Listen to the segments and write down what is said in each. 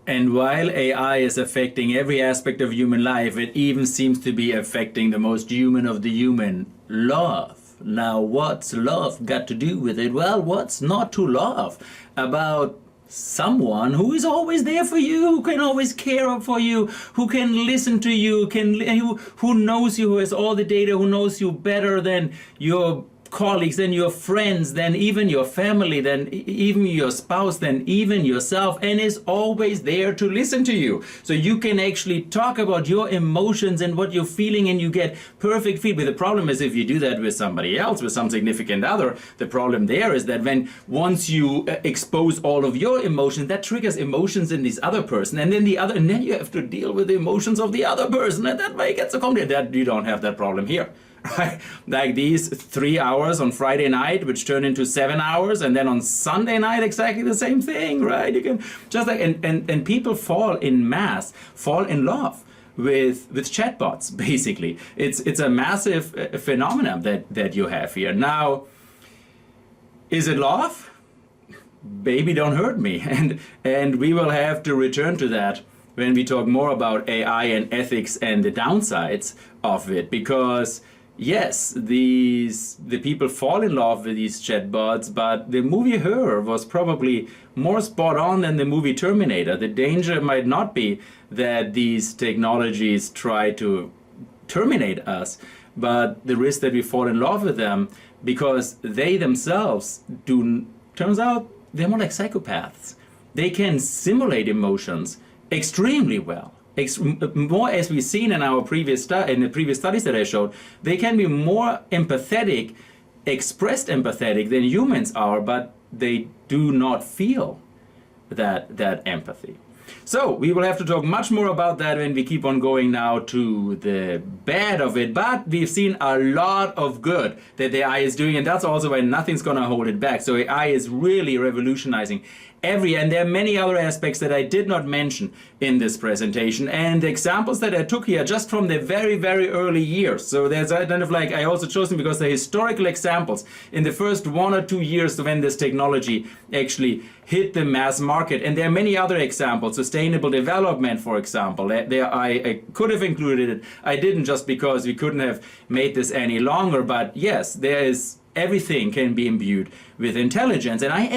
And while AI is affecting every aspect of human life, it even seems to be affecting the most human of the human, love. Now, what's love got to do with it? Well, what's not to love about someone who is always there for you, who can always care for you, who can listen to you, who knows you, who has all the data, who knows you better than your colleagues, than your friends, than even your family, than even your spouse, than even yourself, and is always there to listen to you. So you can actually talk about your emotions and what you're feeling, and you get perfect feedback. The problem is if you do that with somebody else, with some significant other, the problem there is that once you expose all of your emotions, that triggers emotions in this other person, and then and then you have to deal with the emotions of the other person, and that way it gets so complicated. That you don't have that problem here. Right? Like these 3 hours on Friday night, which turn into 7 hours, and then on Sunday night, exactly the same thing, right? You can just like, and people fall in love with chatbots, basically. It's a massive phenomenon that you have here. Now, is it love? Baby, don't hurt me. And we will have to return to that when we talk more about AI and ethics and the downsides of it, because yes, the people fall in love with these chatbots, but the movie Her was probably more spot on than the movie Terminator. The danger might not be that these technologies try to terminate us, but the risk that we fall in love with them because they themselves turns out they're more like psychopaths. They can simulate emotions extremely well. More, as we've seen in our previous studies that I showed, they can be more empathetic, expressed empathetic than humans are, but they do not feel that empathy. So we will have to talk much more about that when we keep on going now to the bad of it. But we've seen a lot of good that the AI is doing, and that's also why nothing's going to hold it back. So AI is really revolutionizing and there are many other aspects that I did not mention in this presentation. And the examples that I took here just from the very, very early years. So there's kind of like, I also chose them because they're historical examples in the first 1 or 2 years when this technology actually hit the mass market. And there are many other examples, sustainable development, for example. I could have included it. I didn't, just because we couldn't have made this any longer. But yes, everything can be imbued with intelligence. And I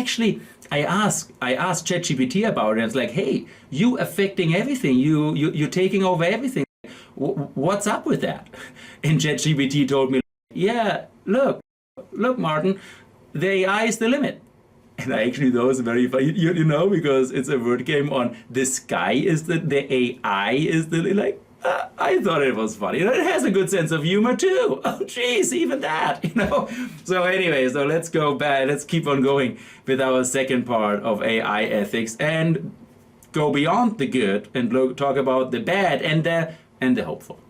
asked ChatGPT about it, and it's like, hey, you affecting everything, you're taking over everything. What's up with that? And ChatGPT told me, yeah, look, Martin, the AI is the limit. And I actually thought it was very funny, you know, because it's a word game on the sky is the AI is the, like, I thought it was funny. It has a good sense of humor too. Oh, geez, even that, you know. So anyway, so let's go back. Let's keep on going with our second part of AI ethics and go beyond the good and talk about the bad and the hopeful.